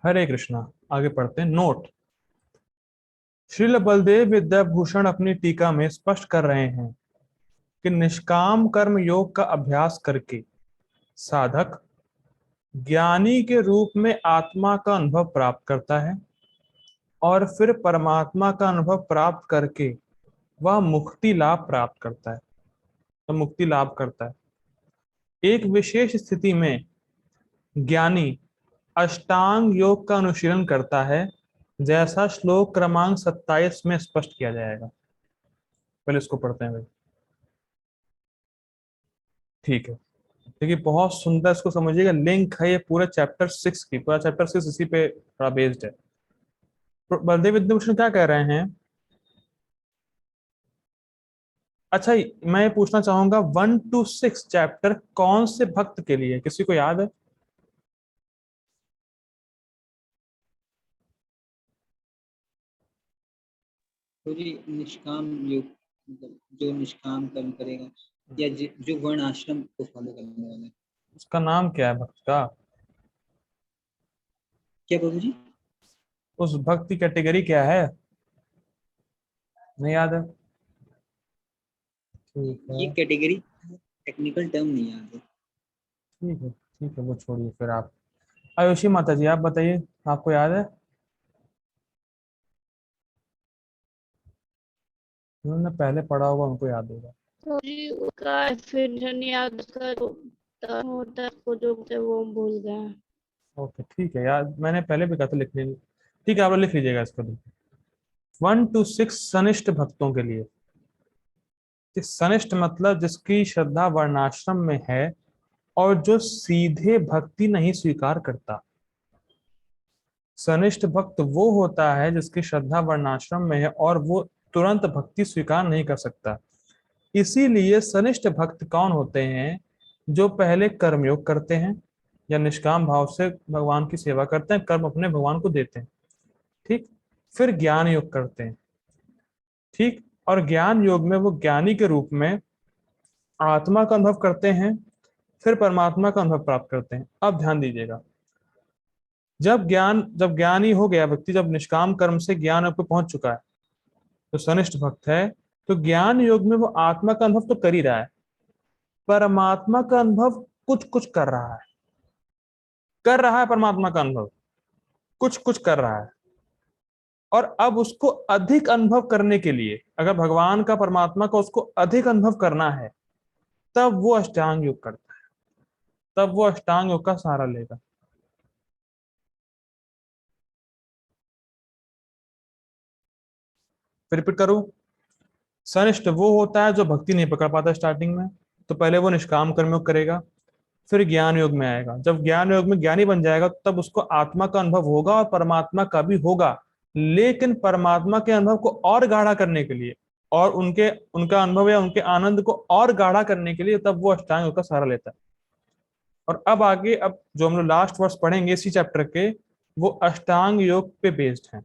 हरे कृष्णा। आगे पढ़ते हैं। नोट: श्रील बलदेव विद्याभूषण अपनी टीका में स्पष्ट कर रहे हैं कि निष्काम कर्म योग का अभ्यास करके साधक ज्ञानी के रूप में आत्मा का अनुभव प्राप्त करता है और फिर परमात्मा का अनुभव प्राप्त करके वह मुक्ति लाभ प्राप्त करता है। तो मुक्ति लाभ करता है। एक विशेष स्थिति में ज्ञानी अष्टांग योग का अनुशीलन करता है, जैसा श्लोक क्रमांक 27 में स्पष्ट किया जाएगा। पहले इसको पढ़ते हैं भाई। ठीक है। देखिए बहुत सुंदर, इसको समझिएगा। लिंक है ये पूरे चैप्टर 6 की। पूरा चैप्टर 6 इसी पे थोड़ा बेस्ड है। बलदेव विद्याभूषण क्या कह रहे हैं? अच्छा, मैं ये पूछना चाहूंगा 1 to 6 चैप्टर कौन से भक्त के लिए, किसी को याद है? तो जी निष्काम योग, मतलब जो निष्काम कर्म करेगा या जो वर्ण आश्रम को फॉलो करने वाला है। उसका नाम क्या है भक्त का? क्या प्रभु जी? उस भक्त की कैटेगरी क्या है? नहीं याद है? ठीक ये है। कैटेगरी टेक्निकल टर्म नहीं याद है। ठीक है, ठीक है, वो छोड़िए। फिर आप आयुषी माता जी, आप बताइए, आपको याद है? उन्होंने पहले पढ़ा होगा, उनको याद होगा। तो जी उसका फिर याद, उसका जो टर्म होता है उसको जो बोलते हैं वो हम भूल गए। ओके, ठीक है यार, मैंने पहले भी कहा था लिख लीजिए। ठीक है, आप लोग लिख लीजिएगा इसको भी। 1 to 6 सनिष्ठ भक्तों के लिए। कि सनिष्ठ मतलब जिसकी श्रद्धा वर्णाश्रम में है और जो सीधे भक्ति नहीं स्वीकार करता। सनिष्ठ भक्त वो होता है जिसकी श्रद्धा वर्णाश्रम में है और वो तुरंत भक्ति स्वीकार नहीं कर सकता। इसीलिए सनिष्ठ भक्त कौन होते हैं? जो पहले कर्मयोग करते हैं या निष्काम भाव से भगवान की सेवा करते हैं, कर्म अपने भगवान को देते हैं। ठीक। फिर ज्ञान योग करते हैं। ठीक। और ज्ञान योग में वो ज्ञानी के रूप में आत्मा का अनुभव करते हैं, फिर परमात्मा का अनुभव प्राप्त करते हैं। अब ध्यान दीजिएगा। जब ज्ञानी हो गया व्यक्ति, जब निष्काम कर्म से ज्ञान योग पे पहुंच चुका है, तो सनिष्ठ भक्त है, तो ज्ञान योग में वो आत्मा का अनुभव तो कर ही रहा है, परमात्मा का अनुभव कुछ कुछ कर रहा है परमात्मा का अनुभव कुछ कुछ कर रहा है। और अब उसको अधिक अनुभव करने के लिए, अगर भगवान का परमात्मा का उसको अधिक अनुभव करना है, तब वो अष्टांग योग करता है। तब वो अष्टांग योग का सहारा लेगा। फिर रिपीट करूं। सनिष्ठ वो होता है जो भक्ति नहीं पकड़ पाता स्टार्टिंग में, तो पहले वो निष्काम कर्मयोग करेगा, फिर ज्ञान योग में आएगा। जब ज्ञान योग में ज्ञानी बन जाएगा तब उसको आत्मा का अनुभव होगा और परमात्मा का भी होगा। लेकिन परमात्मा के अनुभव को और गाढ़ा करने के लिए और उनके उनका अनुभव या उनके आनंद को और गाढ़ा करने के लिए तब वो अष्टांग योग का सहारा लेता है। और अब आगे, अब जो हम लोग लास्ट वर्ष पढ़ेंगे इसी चैप्टर के, वो अष्टांग योग पे बेस्ड है।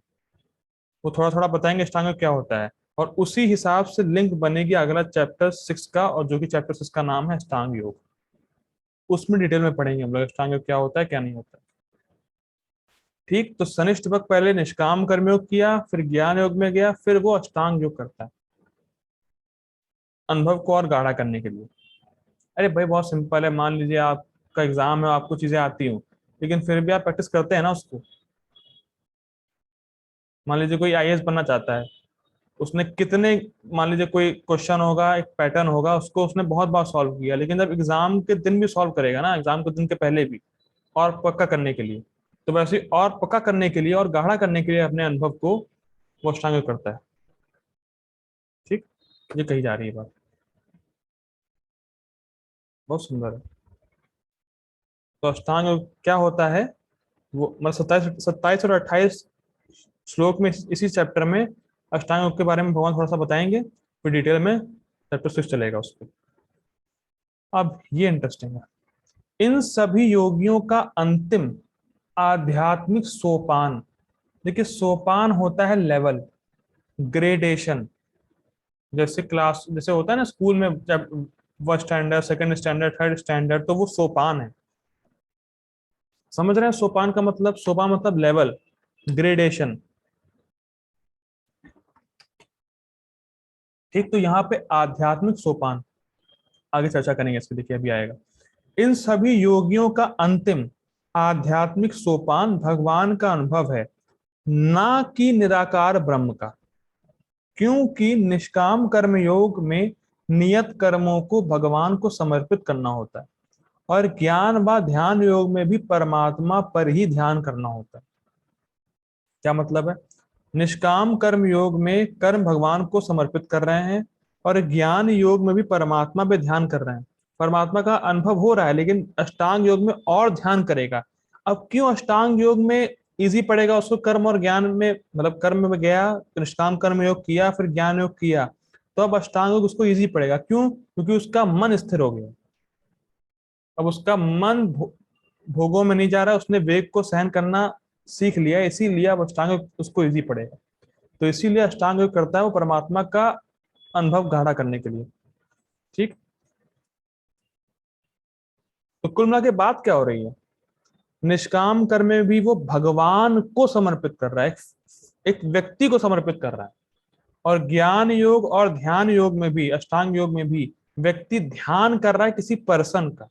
वो थोड़ा थोड़ा बताएंगे अष्टांग योग क्या होता है, और उसी हिसाब से लिंक बनेगी अगला चैप्टर 6 का, और जो कि चैप्टर 6 का नाम है अष्टांग योग। उसमें डिटेल में पढ़ेंगे हम लोग अष्टांग योग क्या होता है क्या नहीं होता है। ठीक। तो सनिष्ठ भक्त पहले निष्काम कर्मयोग किया, फिर ज्ञान योग में गया, फिर वो अष्टांग योग करता है अनुभव को और गाढ़ा करने के लिए। अरे भाई बहुत सिंपल है। मान लीजिए आपका एग्जाम है, आपको चीजें आती हूँ, लेकिन फिर भी आप प्रैक्टिस करते हैं ना उसको। मान लीजिए कोई आईएएस बनना चाहता है, उसने कितने, मान लीजिए कोई क्वेश्चन होगा, एक पैटर्न होगा, उसको उसने बहुत बार सॉल्व किया, लेकिन जब एग्जाम के दिन भी सॉल्व करेगा ना, एग्जाम के दिन के पहले भी, और पक्का करने के लिए, तो वैसे ही और पक्का करने के लिए और गाढ़ा करने के लिए अपने अनुभव को वो अष्टांग योग करता है। ठीक। ये कही जा रही है बात। बहुत सुंदर है। तो अष्टांग योग क्या होता है? वो मतलब 27 और 28 श्लोक में, इसी चैप्टर में अष्टांग योग के बारे में भगवान थोड़ा सा बताएंगे, फिर डिटेल में चैप्टर 6 चलेगा उस पर। अब ये इंटरेस्टिंग है। इन सभी योगियों का अंतिम आध्यात्मिक सोपान, देखिए सोपान होता है लेवल, ग्रेडेशन। जैसे क्लास, जैसे होता है ना स्कूल में, जब first standard, second standard, third standard, तो वो सोपान है। समझ रहे हैं? सोपान का मतलब, सोपान मतलब लेवल, ग्रेडेशन। ठीक, तो यहाँ पे आध्यात्मिक सोपान आगे चर्चा करेंगे इसके, देखिए अभी आएगा। इन सभी योगियों का अंतिम आध्यात्मिक सोपान भगवान का अनुभव है, ना कि निराकार ब्रह्म का। क्योंकि निष्काम कर्म योग में नियत कर्मों को भगवान को समर्पित करना होता है, और ज्ञान व ध्यान योग में भी परमात्मा पर ही ध्यान करना होता है। क्या मतलब है? निष्काम कर्म योग में कर्म भगवान को समर्पित कर रहे हैं, और ज्ञान योग में भी परमात्मा पे ध्यान कर रहे हैं। परमात्मा का अनुभव हो रहा है, लेकिन अष्टांग योग में और ध्यान करेगा। अब क्यों अष्टांग योग में इजी पड़ेगा उसको, कर्म और ज्ञान में, मतलब कर्म में गया तो निष्काम कर्म योग किया, फिर ज्ञान योग किया, तो अब अष्टांग योग उसको इजी पड़ेगा। क्यों? क्योंकि उसका मन स्थिर हो गया। अब उसका मन भोगों में नहीं जा रहा, उसने वेग को सहन करना सीख लिया, इसीलिए अब अष्टांग योग उसको इजी पड़ेगा। तो इसीलिए अष्टांग योग करता है वो, परमात्मा का अनुभव गाढ़ा करने के लिए। ठीक, तो कुल मिला के बात क्या हो रही है? निष्काम कर्म में भी वो भगवान को समर्पित कर रहा है, एक व्यक्ति को समर्पित कर रहा है। और ज्ञान योग और ध्यान योग में भी, अष्टांग योग में भी व्यक्ति ध्यान कर रहा है किसी पर्सन का।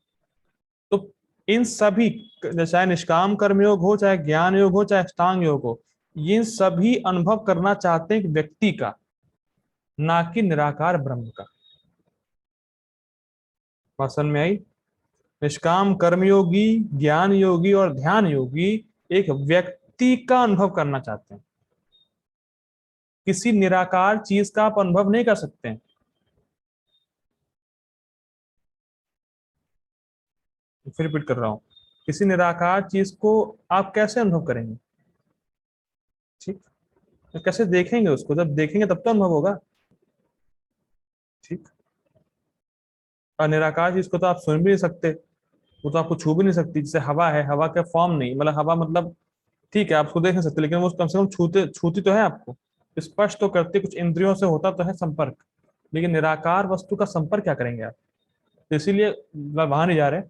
तो इन सभी, चाहे निष्काम कर्म योग हो, चाहे ज्ञान योग हो, चाहे अष्टांग योग हो, ये सभी अनुभव करना चाहते हैं एक व्यक्ति का, ना कि निराकार ब्रह्म का। पसंद में आई? निष्काम कर्मयोगी, ज्ञान योगी और ध्यान योगी एक व्यक्ति का अनुभव करना चाहते हैं, किसी निराकार चीज का आप अनुभव नहीं कर सकते हैं। फिर रिपीट कर रहा हूं, किसी निराकार चीज को आप कैसे अनुभव करेंगे? ठीक, तो कैसे देखेंगे उसको? जब देखेंगे तब तो अनुभव होगा। ठीक, और निराकार चीज को तो आप सुन भी नहीं सकते, वो तो आपको छू भी नहीं सकती। जैसे हवा है, हवा का फॉर्म नहीं, मतलब हवा मतलब ठीक है आप उसको देख नहीं सकते, लेकिन वो कम से कम छूते, छूती तो है आपको, स्पर्श तो करती, कुछ इंद्रियों से होता तो है संपर्क। लेकिन निराकार वस्तु का संपर्क क्या करेंगे आप? तो इसीलिए वहां नहीं जा रहे।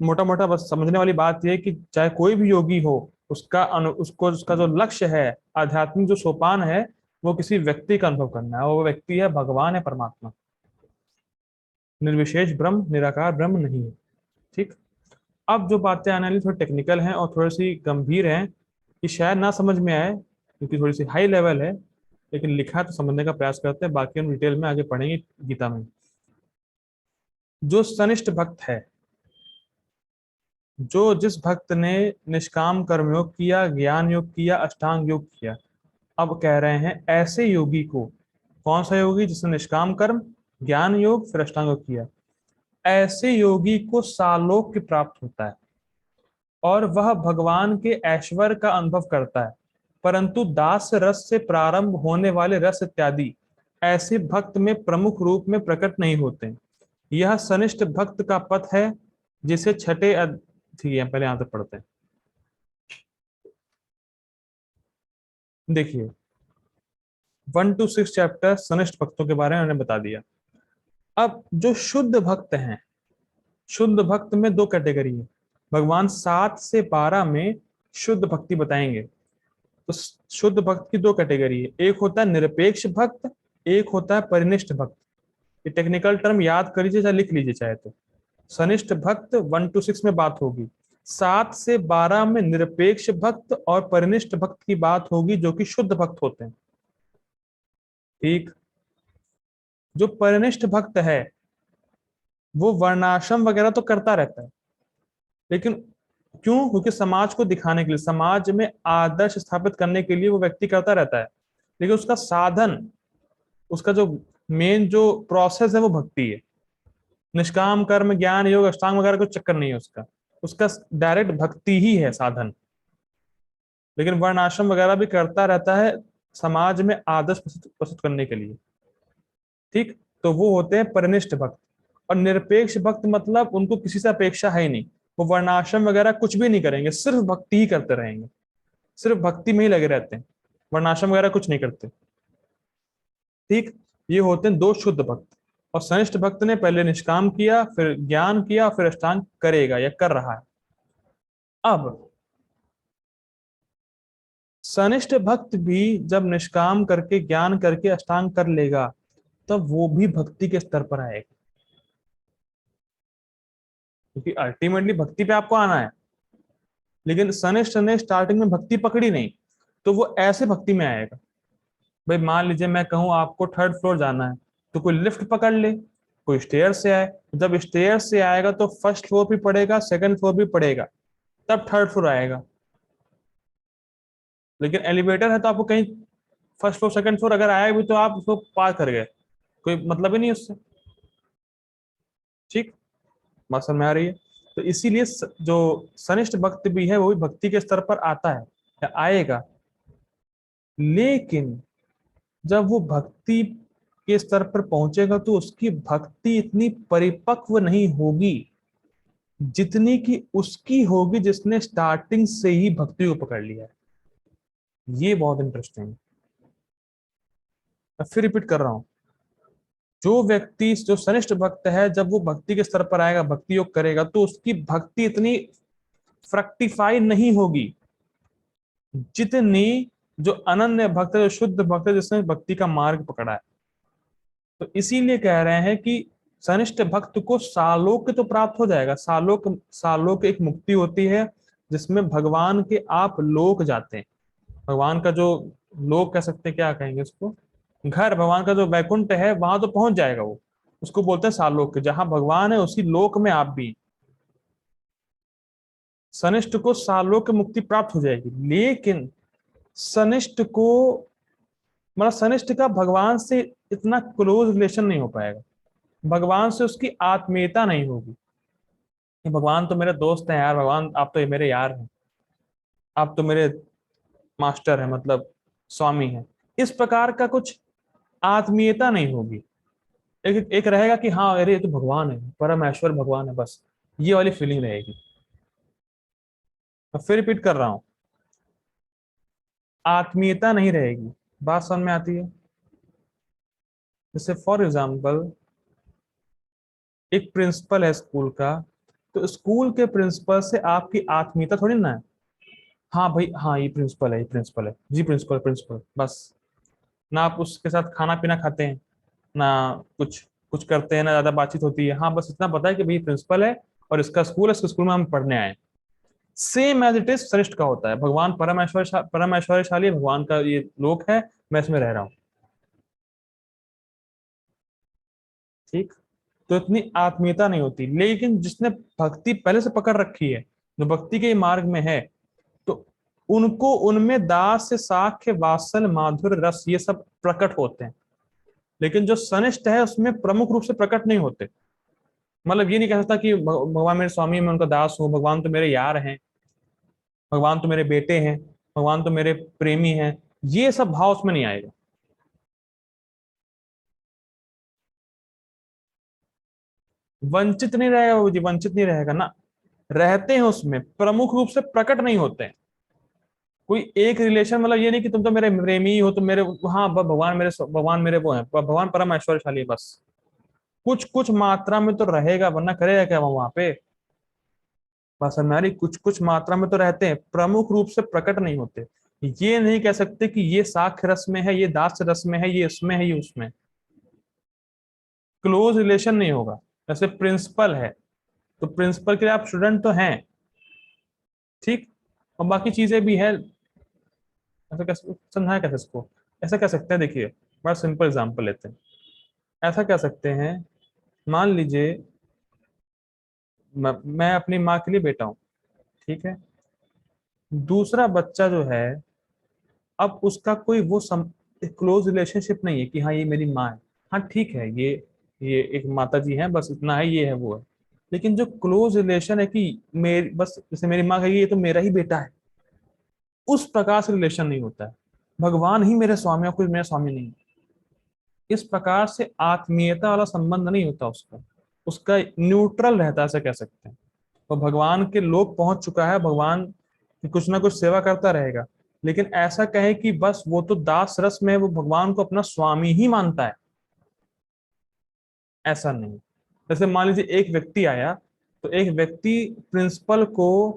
मोटा मोटा बस समझने वाली बात यह है कि चाहे कोई भी योगी हो, उसका उसको उसका जो लक्ष्य है, आध्यात्मिक जो सोपान है, वो किसी व्यक्ति का अनुभव करना है, और वो व्यक्ति है भगवान, है परमात्मा। निर्विशेष ब्रह्म, निराकार ब्रह्म नहीं है। ठीक, अब जो बातें आने वाली थोड़ी टेक्निकल हैं और थोड़ी सी गंभीर हैं, कि शायद ना समझ में आए क्योंकि थोड़ी सी हाई लेवल है, लेकिन लिखा है तो समझने का प्रयास करते हैं, बाकी हम डिटेल में आगे पढ़ेंगे गीता में। जो सनिष्ठ भक्त है, जो जिस भक्त ने निष्काम कर्म योग किया, ज्ञान योग किया, अष्टांग योग किया, अब कह रहे हैं ऐसे योगी को, कौन सा योगी? जिसने निष्काम कर्म, ज्ञान योग, फिर अष्टांग योग किया, ऐसे योगी को सालोक्य प्राप्त होता है, और वह भगवान के ऐश्वर्य का अनुभव करता है। परंतु दास रस से प्रारंभ होने वाले रस इत्यादि ऐसे भक्त में प्रमुख रूप में प्रकट नहीं होते। यह सनिष्ठ भक्त का पथ है, जिसे छठे ठीक है, पहले यहां तक पढ़ते हैं। देखिए 1 to 6 चैप्टर सनिष्ठ भक्तों के बारे में उन्होंने बता दिया। अब जो शुद्ध भक्त हैं, शुद्ध भक्त में दो कैटेगरी है। भगवान 7 से 12 में शुद्ध भक्ति बताएंगे। तो शुद्ध भक्त की दो कैटेगरी है, एक होता है निरपेक्ष भक्त, एक होता है परिनिष्ठ भक्त। ये टेक्निकल टर्म याद कर लीजिए, चाहे लिख लीजिए चाहे तो। सनिष्ठ भक्त 1 to 6 में बात होगी, 7 से 12 में निरपेक्ष भक्त और परिनिष्ठ भक्त की बात होगी, जो कि शुद्ध भक्त होते हैं। ठीक, जो परिनिष्ठ भक्त है वो वर्णाश्रम वगैरह तो करता रहता है, लेकिन क्यों? क्योंकि समाज को दिखाने के लिए, समाज में आदर्श स्थापित करने के लिए वो व्यक्ति करता रहता है, लेकिन उसका साधन, उसका जो मेन जो प्रोसेस है वो भक्ति है। निष्काम कर्म, ज्ञान योग, अष्टांग वगैरह कोई चक्कर नहीं है उसका, उसका डायरेक्ट भक्ति ही है साधन। लेकिन वर्ण आश्रम वगैरह भी करता रहता है समाज में आदर्श प्रस्तुत करने के लिए। ठीक, तो वो होते हैं परिनिष्ठ भक्त। और निरपेक्ष भक्त मतलब उनको किसी से अपेक्षा है ही नहीं, वो वर्णाश्रम वगैरह कुछ भी नहीं करेंगे, सिर्फ भक्ति ही करते रहेंगे, सिर्फ भक्ति में ही लगे रहते हैं, वर्णाश्रम वगैरह कुछ नहीं करते। ठीक, ये होते हैं दो शुद्ध भक्त। और सनिष्ठ भक्त ने पहले निष्काम किया, फिर ज्ञान किया, फिर अष्टांग करेगा या कर रहा है। अब सनिष्ठ भक्त भी जब निष्काम करके ज्ञान करके अष्टांग कर लेगा तब वो भी भक्ति के स्तर पर आएगा, क्योंकि अल्टीमेटली भक्ति पे आपको आना है। लेकिन सनिष्ठ ने स्टार्टिंग में भक्ति पकड़ी नहीं, तो वो ऐसे भक्ति में आएगा। भाई मान लीजिए मैं कहूँ आपको थर्ड फ्लोर जाना है, तो कोई लिफ्ट पकड़ ले, कोई स्टेयर से आए। जब स्टेयर से आएगा तो फर्स्ट फ्लोर भी पड़ेगा, सेकंड फ्लोर भी पड़ेगा, तब थर्ड फ्लोर आएगा। लेकिन एलिवेटर है तो आपको कहीं फर्स्ट फ्लोर सेकंड फ्लोर अगर आया भी तो आप उसको पार कर गए, कोई मतलब ही नहीं उससे। ठीक, बात समझ में आ रही है? तो इसीलिए जो सनिष्ठ भक्त भी है वो भी भक्ति के स्तर पर आता है या आएगा। लेकिन जब वो भक्ति के स्तर पर पहुंचेगा तो उसकी भक्ति इतनी परिपक्व नहीं होगी जितनी कि उसकी होगी जिसने स्टार्टिंग से ही भक्ति को पकड़ लिया है। ये बहुत इंटरेस्टिंग है। मैं फिर रिपीट कर रहा हूं, जो व्यक्ति जो सनिष्ठ भक्त है जब वो भक्ति के स्तर पर आएगा, भक्ति योग करेगा, तो उसकी भक्ति इतनी फ्रक्टिफाई नहीं होगी जितनी जो अनन्य भक्त है, जो शुद्ध भक्त है, जिसने भक्ति का मार्ग पकड़ा है। तो इसीलिए कह रहे हैं कि सनिष्ठ भक्त को सालोक तो प्राप्त हो जाएगा। सालोक, सालोक एक मुक्ति होती है जिसमें भगवान के आप लोक जाते हैं। भगवान का जो लोक कह सकते हैं, क्या कहेंगे उसको, घर, भगवान का जो वैकुंठ है वहां तो पहुंच जाएगा वो, उसको बोलते हैं सालोक। जहां भगवान है उसी लोक में आप भी, सनिष्ठ को सालोक मुक्ति प्राप्त हो जाएगी। लेकिन सनिष्ठ को, मतलब सनिष्ठ का भगवान से इतना क्लोज रिलेशन नहीं हो पाएगा, भगवान से उसकी आत्मीयता नहीं होगी कि भगवान तो मेरे दोस्त हैं यार, भगवान आप तो मेरे यार हैं, आप तो मेरे मास्टर हैं, मतलब स्वामी हैं। इस प्रकार का कुछ आत्मीयता नहीं होगी। एक रहेगा कि हाँ अरे ये तो भगवान है, परमेश्वर भगवान है, बस ये वाली फीलिंग रहेगी। मैं फिर रिपीट कर रहा हूं, आत्मीयता नहीं रहेगी। बात समझ में आती है? जैसे फॉर एग्जाम्पल एक प्रिंसिपल है स्कूल का, तो स्कूल के प्रिंसिपल से आपकी आत्मीयता थोड़ी ना है। हाँ भाई, हाँ ये प्रिंसिपल है, ये प्रिंसिपल है जी, प्रिंसिपल प्रिंसिपल बस। ना आप उसके साथ खाना पीना खाते हैं, ना कुछ कुछ करते हैं, ना ज्यादा बातचीत होती है। हाँ बस इतना पता है कि भाई प्रिंसिपल है और इसका स्कूल है, इसके स्कूल में हम पढ़ने आए। सेम एज इट इज सनिष्ठ का होता है। भगवान परम ऐश्वर्यशाली है, भगवान का ये लोक है, मैं इसमें रह रहा हूँ। ठीक, तो इतनी आत्मीयता नहीं होती। लेकिन जिसने भक्ति पहले से पकड़ रखी है, जो भक्ति के मार्ग में है, तो उनको उनमें दास से साख्य वात्सल माधुर रस ये सब प्रकट होते हैं। लेकिन जो सनिष्ठ है उसमें प्रमुख रूप से प्रकट नहीं होते। मतलब ये नहीं कह सकता कि भगवान मेरे स्वामी, मैं उनका दास हूँ, भगवान तो मेरे यार हैं, भगवान तो मेरे बेटे हैं, भगवान तो मेरे प्रेमी हैं। ये सब भाव उसमें नहीं आएगा। वंचित नहीं रहेगा वो जी, वंचित नहीं रहेगा ना, रहते हैं उसमें, प्रमुख रूप से प्रकट नहीं होते हैं। कोई एक रिलेशन, मतलब ये नहीं कि तुम तो मेरे प्रेमी हो, तुम मेरे, हाँ भगवान मेरे वो हैं, भगवान परम ऐश्वर्यशाली है बस। कुछ कुछ मात्रा में तो रहेगा, वरना करेगा क्या वो वहां पे। बस हमारी कुछ कुछ मात्रा में तो रहते हैं, प्रमुख रूप से प्रकट नहीं होते। ये नहीं कह सकते कि ये साख्य रस में है, ये दास रस में है, ये इसमें है, ये उसमें। क्लोज रिलेशन नहीं होगा। जैसे प्रिंसिपल है, तो प्रिंसिपल के लिए आप स्टूडेंट तो हैं, ठीक, और बाकी चीजें भी है। ऐसा कैसे समझाया, कैसे इसको ऐसा कह सकते हैं, देखिए बड़ा सिंपल एग्जांपल लेते हैं। ऐसा कह सकते हैं, मान लीजिए मैं अपनी माँ के लिए बेटा हूँ, ठीक है। दूसरा बच्चा जो है, अब उसका कोई वो क्लोज रिलेशनशिप नहीं है कि हाँ ये मेरी माँ है। हाँ ठीक है, ये एक माता जी हैं, बस इतना है, ये है वो है। लेकिन जो क्लोज रिलेशन है कि मेरी, बस जैसे मेरी माँ कहेगी ये तो मेरा ही बेटा है, उस प्रकार से रिलेशन नहीं होता है। भगवान ही मेरे स्वामी और कोई मेरा स्वामी नहीं। इस प्रकार से आत्मीयता वाला संबंध नहीं होता उसका, उसका न्यूट्रल रहता है, ऐसा कह सकते हैं। तो भगवान के लोक पहुंच चुका है, भगवान की कुछ ना कुछ सेवा करता रहेगा। लेकिन ऐसा कहे कि बस वो तो दास रस में है, वो भगवान को अपना स्वामी ही मानता है, ऐसा नहीं। जैसे मान लीजिए एक व्यक्ति आया, तो एक व्यक्ति प्रिंसिपल को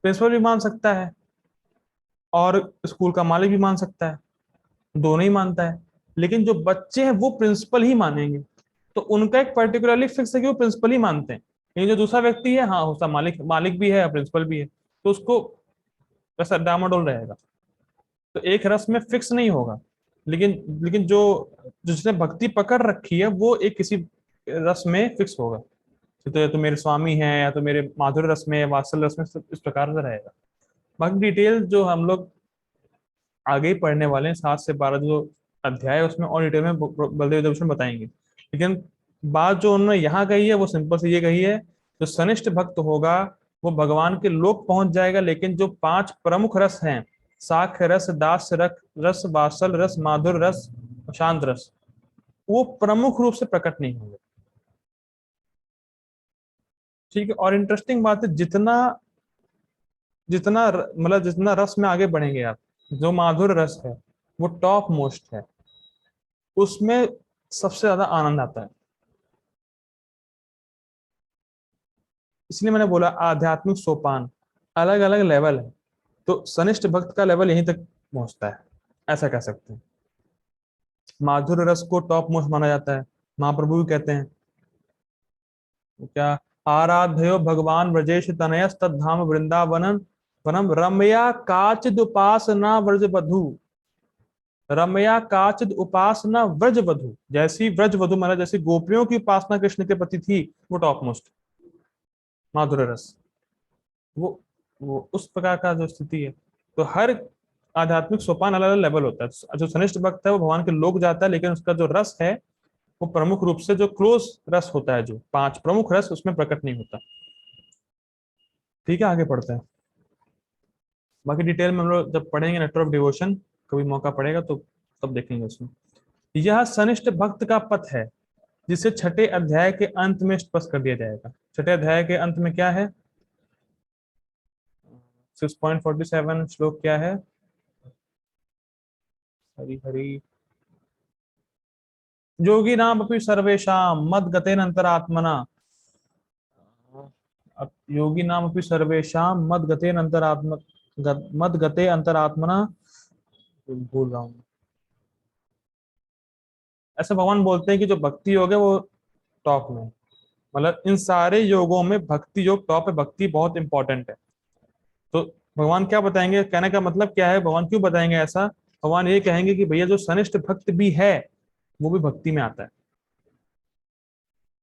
प्रिंसिपल भी मान सकता है, और स्कूल का मालिक भी मान सकता है, दोनों ही मानता है। लेकिन जो बच्चे हैं वो प्रिंसिपल ही मानेंगे, तो उनका एक पर्टिकुलरली फिक्स है कि वो प्रिंसिपल ही मानते हैं। लेकिन जो दूसरा व्यक्ति है, हाँ उसका मालिक मालिक भी है, प्रिंसिपल भी है, तो उसको वैसा डामाडोल रहेगा। तो एक रस में फिक्स नहीं होगा। लेकिन लेकिन जो जिसने भक्ति पकड़ रखी है वो एक किसी रस में फिक्स होगा। तो या तो मेरे स्वामी है, या तो मेरे माधुर्य रस में, वात्सल्य रस में, इस प्रकार से रहेगा। बाकी डिटेल जो हम लोग आगे ही पढ़ने वाले हैं, 7 से 12 जो अध्याय है उसमें और डिटेल में बलदेव दर्शन बताएंगे। लेकिन बात जो उन्होंने यहाँ कही है वो सिंपल से ये कही है, जो सनिष्ठ भक्त होगा वो भगवान के लोक पहुंच जाएगा, लेकिन जो 5 प्रमुख रस हैं, साख्य रस, दास्य रस, वात्सल रस, माधुर रस, शांत रस, वो प्रमुख रूप से प्रकट नहीं होंगे। ठीक है। और इंटरेस्टिंग बात है, जितना जितना मतलब जितना रस में आगे बढ़ेंगे आप, जो माधुर रस है वो टॉप मोस्ट है, उसमें सबसे ज्यादा आनंद आता है। इसलिए मैंने बोला आध्यात्मिक सोपान, अलग अलग लेवल है। तो सनिष्ठ भक्त का लेवल यहीं तक पहुंचता है, ऐसा कह सकते हैं। माधुर्य रस को टॉप मोस्ट माना जाता है। महाप्रभु भी कहते हैं क्या, आराध्यो भगवान ब्रजेश तनयस तद्धाम वृंदावनम वनम रमया काचिद उपासना व्रज बधु। रमया काचिद उपासना व्रज वधु, जैसी व्रज वधु मतलब जैसी गोपियों की उपासना कृष्ण के प्रति थी, वो टॉप मोस्ट माधुर्य रस। वो उस प्रकार का जो स्थिति है। तो हर आध्यात्मिक सोपान अलग अलग लेवल होता है। जो सनिष्ठ भक्त है वो भगवान के लोक जाता है, लेकिन उसका जो रस है वो प्रमुख रूप से जो क्लोज रस होता है, जो 5 प्रमुख रस, उसमें प्रकट नहीं होता। ठीक है, आगे पढ़ते हैं। बाकी डिटेल में हम लोग जब पढ़ेंगे नेटवर्क ऑफ डिवोशन, कभी मौका पड़ेगा तो तब देखेंगे उसमें। यह सनिष्ठ भक्त का पथ है, जिसे 6ठे अध्याय के अंत में स्पष्ट कर दिया जाएगा। 6ठे अध्याय के अंत में क्या है, 6.47 श्लोक क्या है, हरि हरि योगी नाम अपि सर्वेशाम मद गतेन अंतरात्मना। अब योगी नाम अपि सर्वेशाम मद गतेन अंतरात्म मद गते अंतरात्मना, भूल रहा हूँ। ऐसा भगवान बोलते हैं कि जो भक्ति योग है वो टॉप में है। मतलब इन सारे योगों में भक्ति योग टॉप है, भक्ति बहुत इंपॉर्टेंट है। तो भगवान क्या बताएंगे, कहने का मतलब क्या है, भगवान क्यों बताएंगे ऐसा। भगवान ये कहेंगे कि भैया जो सनिष्ठ भक्त भी है वो भी भक्ति में आता है।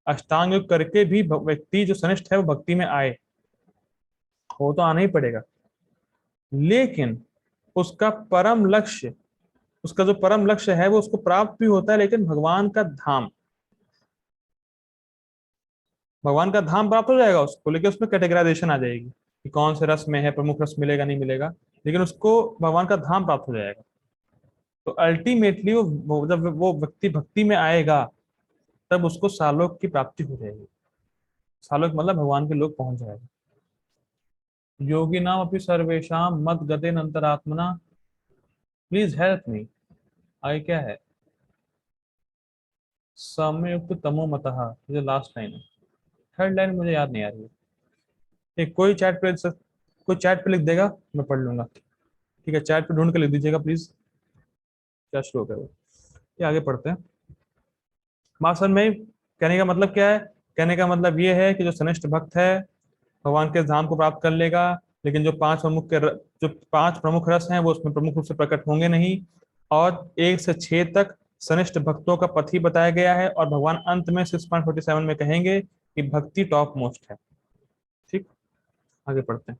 अष्टांग योग करके भी व्यक्ति जो सनिष्ठ है वो भक्ति में आए, वो तो आना ही पड़ेगा। लेकिन उसका परम लक्ष्य, उसका जो परम लक्ष्य है वो उसको प्राप्त भी होता है, लेकिन भगवान का धाम, भगवान का धाम प्राप्त हो जाएगा उसको, लेकिन उसमें कैटेगराइजेशन आ जाएगी कि कौन से रस में है, प्रमुख रस मिलेगा नहीं मिलेगा, लेकिन उसको भगवान का धाम प्राप्त हो जाएगा। तो अल्टीमेटली जब वो व्यक्ति भक्ति में आएगा तब उसको सालोक की प्राप्ति हो जाएगी। सालोक मतलब भगवान के लोग पहुंच जाएगा। योगी नाम अपनी सर्वेशाम मत गतेन अंतरात्मना, प्लीज हेल्प मी। आगे क्या है, समयुक्त तमो मतः, ये लास्ट लाइन है। थर्ड लाइन मुझे याद नहीं आ रही है। एक कोई चैट पे लिख देगा, मैं पढ़ लूंगा। ठीक है, चैट पे ढूंढ के लिख दीजिएगा प्लीज, क्या श्लोक है वो। ये आगे पढ़ते हैं। मासन में कहने का मतलब क्या है, कहने का मतलब ये है कि जो सनिष्ठ भक्त है भगवान के धाम को प्राप्त कर लेगा, लेकिन जो 5 प्रमुख रस हैं वो उसमें प्रमुख रूप से प्रकट होंगे नहीं। और 1 से 6 तक सनिष्ठ भक्तों का पथ ही बताया गया है, और भगवान अंत में 6.47 में कहेंगे कि भक्ति टॉप मोस्ट है। ठीक, आगे पढ़ते हैं।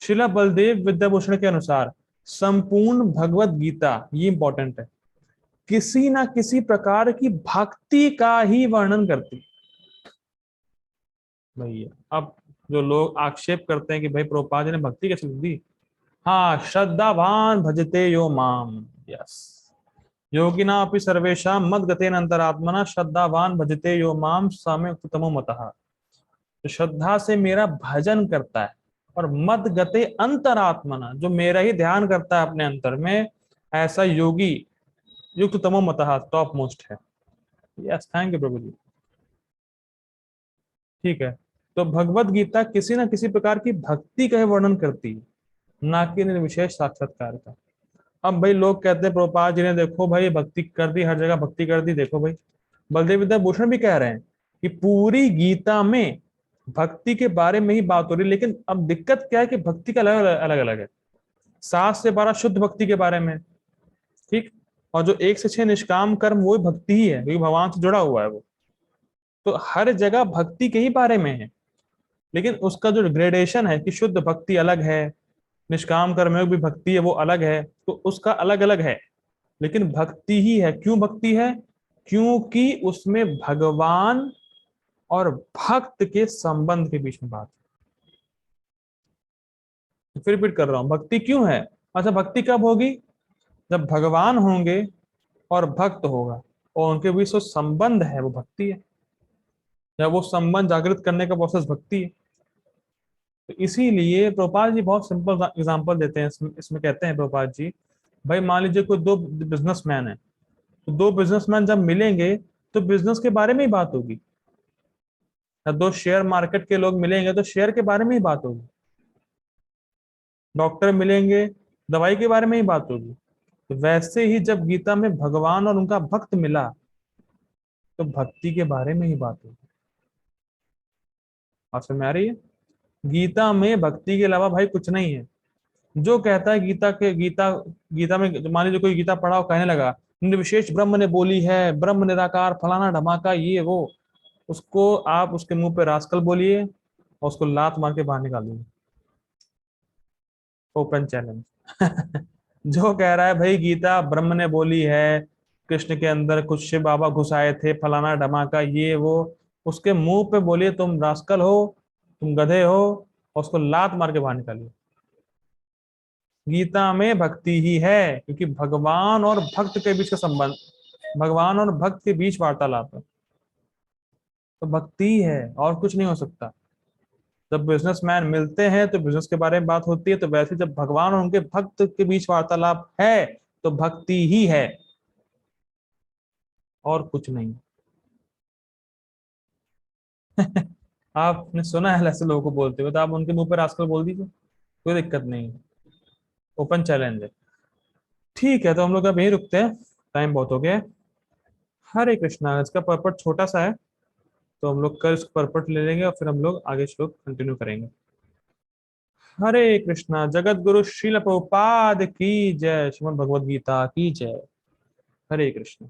श्रीला बलदेव विद्याभूषण के अनुसार संपूर्ण भगवत गीता, ये इंपॉर्टेंट है, किसी ना किसी प्रकार की भक्ति का ही वर्णन करती है। भैया अब जो लोग आक्षेप करते हैं कि भाई प्रभुपाद जी ने भक्ति कैसे लिख दी, हाँ, श्रद्धावान भजते यो माम, यस, योगिना अपि सर्वेशा मद गतेन अंतरात्मना श्रद्धावान भजते यो माम साम्यक्तमो मतः। तो श्रद्धा से मेरा भजन करता है, और मद गते अंतरात्मना, जो मेरा ही ध्यान करता है अपने अंतर में, ऐसा योगी युक्त तमो मतः टॉप मोस्ट है। यस, थैंक यू प्रभु जी। ठीक है, तो भगवत गीता किसी ना किसी प्रकार की भक्ति का ही वर्णन करती है। ना कि निर्विशेष साक्षात्कार का। अब भाई लोग कहते हैं प्रभुपाद जी ने देखो भाई भक्ति कर दी, हर जगह भक्ति कर दी। देखो भाई बलदेव विद्याभूषण भी कह रहे हैं कि पूरी गीता में भक्ति के बारे में ही बात हो रही है, लेकिन अब दिक्कत क्या है कि भक्ति का अलग अलग अलग है। 7 से 12 शुद्ध भक्ति के बारे में, ठीक, और जो 1 से 6 निष्काम कर्म वही भक्ति ही है, क्योंकि भगवान से जुड़ा हुआ है वो। तो हर जगह भक्ति के ही बारे में है, लेकिन उसका जो ग्रेडेशन है कि शुद्ध भक्ति अलग है, निष्काम कर्मयोग भी भक्ति है वो अलग है, तो उसका अलग अलग है, लेकिन भक्ति ही है। क्यों भक्ति है? क्योंकि उसमें भगवान और भक्त के संबंध के बीच में बात है। फिर रिपीट कर रहा हूं, भक्ति क्यों है? अच्छा, भक्ति कब होगी? जब भगवान होंगे और भक्त होगा और उनके बीच जो संबंध है वो भक्ति है, या वो संबंध जागृत करने का प्रोसेस भक्ति है। तो इसीलिए प्रभुपाद जी बहुत सिंपल एग्जांपल देते हैं इसमें कहते हैं प्रभुपाद जी, भाई मान लीजिए कोई 2 बिजनेसमैन है, तो 2 बिजनेसमैन जब मिलेंगे तो बिजनेस के बारे में ही बात होगी, या 2 शेयर मार्केट के लोग मिलेंगे तो शेयर के बारे में ही बात होगी, डॉक्टर मिलेंगे दवाई के बारे में ही बात होगी। तो वैसे ही जब गीता में भगवान और उनका भक्त मिला तो भक्ति के बारे में ही बात होगी। आप समझ में आ रही है? गीता में भक्ति के अलावा भाई कुछ नहीं है। जो कहता है गीता में, मान लीजिए कोई गीता पढ़ा और कहने लगा निर्विशेष ब्रह्म ने बोली है, ब्रह्म निराकार फलाना धमाका ये वो, उसको आप उसके मुंह पे रास्कल बोलिए और उसको लात मार के बाहर निकाल दीजिए। Open challenge. जो कह रहा है भाई गीता ब्रह्म ने बोली है, कृष्ण के अंदर कुछ शिव बाबा घुसाए थे फलाना धमाका ये वो, उसके मुंह पे बोलिए तुम रास्कल हो, तुम गधे हो, और उसको लात मार के बाहर निकालिए। गीता में भक्ति ही है, क्योंकि भगवान और भक्त के बीच का संबंध, भगवान और भक्त के बीच वार्तालाप है, तो भक्ति ही है और कुछ नहीं हो सकता। जब बिजनेसमैन मिलते हैं तो बिजनेस के बारे में बात होती है, तो वैसे जब भगवान और उनके भक्त के बीच वार्तालाप है तो भक्ति ही है और कुछ नहीं। आपने सुना है ऐसे लोगों को बोलते हुए, तो आप उनके मुंह पर आजकल बोल दीजिए, कोई दिक्कत नहीं है। ओपन चैलेंज है। ठीक है, तो हम लोग अब यही रुकते हैं, टाइम बहुत हो गया है। हरे कृष्णा। इसका पर्पट छोटा सा है, तो हम लोग कल इसका पर्पट ले लेंगे और फिर हम लोग आगे श्लोक कंटिन्यू करेंगे। हरे कृष्णा। जगत गुरु श्रील प्रभुपाद की जय। श्रीमद् भगवद गीता की जय। हरे कृष्ण।